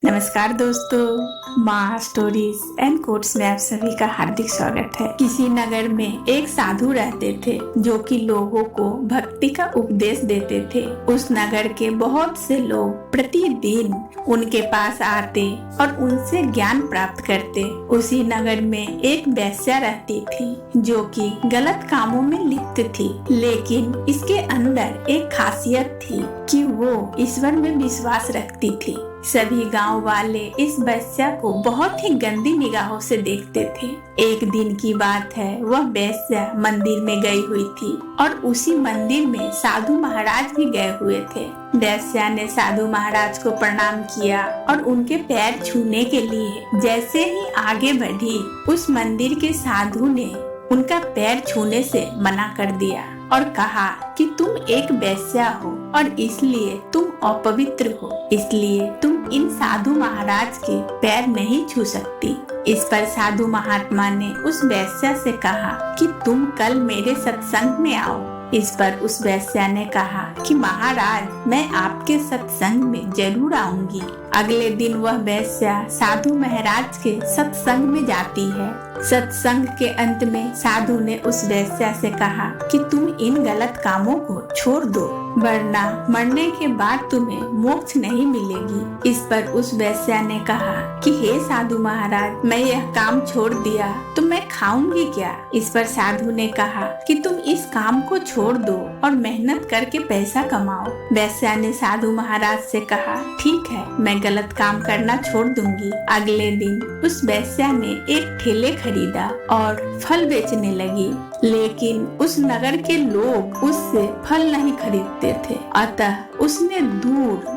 नमस्कार दोस्तों, माँ स्टोरीज एंड कोट्स में आप सभी का हार्दिक स्वागत है। किसी नगर में एक साधु रहते थे जो कि लोगों को भक्ति का उपदेश देते थे। उस नगर के बहुत से लोग प्रतिदिन उनके पास आते और उनसे ज्ञान प्राप्त करते। उसी नगर में एक वेश्या रहती थी जो कि गलत कामों में लिप्त थी, लेकिन इसके अंदर एक खासियत थी कि वो ईश्वर में विश्वास रखती थी। सभी गांव वाले इस वेश्या को बहुत ही गंदी निगाहों से देखते थे। एक दिन की बात है, वह वेश्या मंदिर में गई हुई थी और उसी मंदिर में साधु महाराज भी गए हुए थे। वेश्या ने साधु महाराज को प्रणाम किया और उनके पैर छूने के लिए जैसे ही आगे बढ़ी, उस मंदिर के साधु ने उनका पैर छूने से मना कर दिया और कहा कि तुम एक वेश्या हो और इसलिए तुम अपवित्र हो, इसलिए तुम इन साधु महाराज के पैर नहीं छू सकती। इस पर साधु महात्मा ने उस वेश्या से कहा कि तुम कल मेरे सत्संग में आओ। इस पर उस वेश्या ने कहा कि महाराज, मैं आपके सत्संग में जरूर आऊंगी। अगले दिन वह वेश्या साधु महाराज के सत्संग में जाती है। सत्संग के अंत में साधु ने उस वेश्या से कहा कि तुम इन गलत कामों को छोड़ दो, वरना मरने के बाद तुम्हें मोक्ष नहीं मिलेगी। इस पर उस वेश्या ने कहा कि हे साधु महाराज, मैं यह काम छोड़ दिया तो मैं खाऊंगी क्या? इस पर साधु ने कहा कि तुम इस काम को छोड़ दो और मेहनत करके पैसा कमाओ। वेश्या ने साधु महाराज से कहा, ठीक है, मैं गलत काम करना छोड़ दूंगी। अगले दिन उस वेश्या ने एक ठेले खरीदा और फल बेचने लगी, लेकिन उस नगर के लोग उससे फल नहीं खरीदते थे। अतः उसने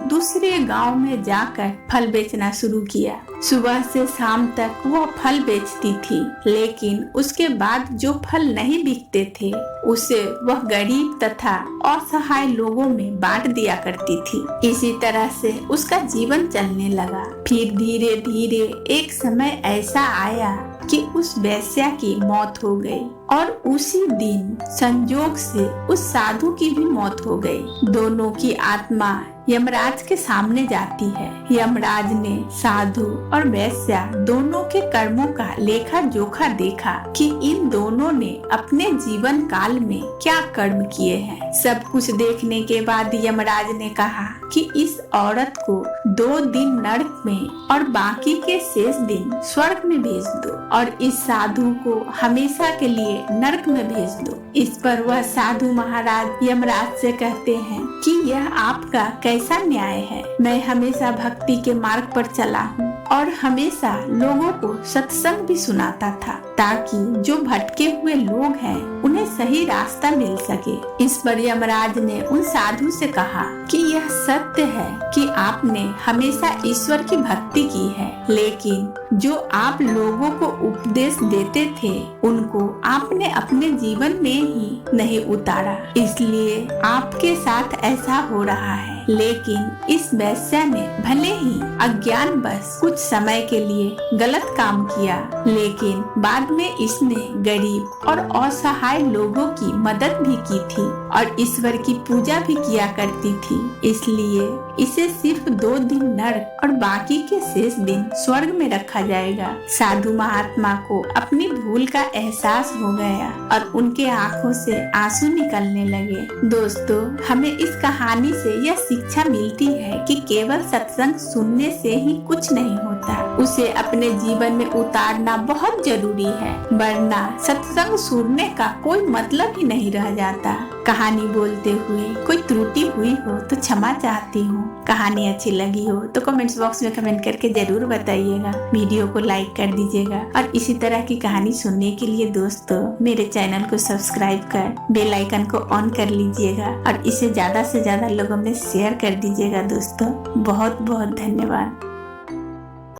दूसरे गांव में जाकर फल बेचना शुरू किया। सुबह से शाम तक वह फल बेचती थी, लेकिन उसके बाद जो फल नहीं बिकते थे उसे वह गरीब तथा असहाय लोगों में बांट दिया करती थी। इसी तरह से उसका जीवन चलने लगा। फिर धीरे धीरे एक समय ऐसा आया कि उस वेश्या की मौत हो गई और उसी दिन संजोग से उस साधु की भी मौत हो गई। दोनों की आत्मा यमराज के सामने जाती है। यमराज ने साधु और वेश्या दोनों के कर्मों का लेखा जोखा देखा कि इन दोनों ने अपने जीवन काल में क्या कर्म किए हैं। सब कुछ देखने के बाद यमराज ने कहा कि इस औरत को 2 दिन नरक में और बाकी के शेष दिन स्वर्ग में भेज दो और इस साधु को हमेशा के लिए नरक में भेज दो। इस पर वह साधु महाराज यमराज से कहते हैं कि यह आपका कैसा न्याय है? मैं हमेशा भक्ति के मार्ग पर चला हूँ और हमेशा लोगों को सत्संग भी सुनाता था ताकि जो भटके हुए लोग हैं उन्हें सही रास्ता मिल सके। इस पर यमराज ने उन साधु से कहा कि यह सत्य है कि आपने हमेशा ईश्वर की भक्ति की है, लेकिन जो आप लोगों को उपदेश देते थे उनको आपने अपने जीवन में ही नहीं उतारा, इसलिए आपके साथ ऐसा हो रहा है। लेकिन इस वेश्या ने भले ही अज्ञानवश कुछ समय के लिए गलत काम किया, लेकिन बाद में इसने गरीब और असहाय लोगों की मदद भी की थी और ईश्वर की पूजा भी किया करती थी, इसलिए इसे सिर्फ 2 दिन नरक और बाकी के शेष दिन स्वर्ग में रखा जाएगा। साधु महात्मा को अपनी भूल का एहसास हो गया और उनके आंखों से आंसू निकलने लगे। दोस्तों, हमें इस कहानी से यह शिक्षा मिलती है कि केवल सत्संग सुनने से ही कुछ नहीं होता, उसे अपने जीवन में उतारना बहुत जरूरी है, वरना सत्संग सुनने का कोई मतलब ही नहीं रह जाता। कहानी बोलते हुए कोई त्रुटि हुई हो तो क्षमा चाहती हूँ। कहानी अच्छी लगी हो तो कमेंट्स बॉक्स में कमेंट करके जरूर बताइएगा। वीडियो को लाइक कर दीजिएगा और इसी तरह की कहानी सुनने के लिए दोस्तों मेरे चैनल को सब्सक्राइब कर बेल आइकन को ऑन कर लीजिएगा और इसे ज्यादा से ज्यादा लोगों में शेयर कर दीजिएगा। दोस्तों बहुत बहुत धन्यवाद।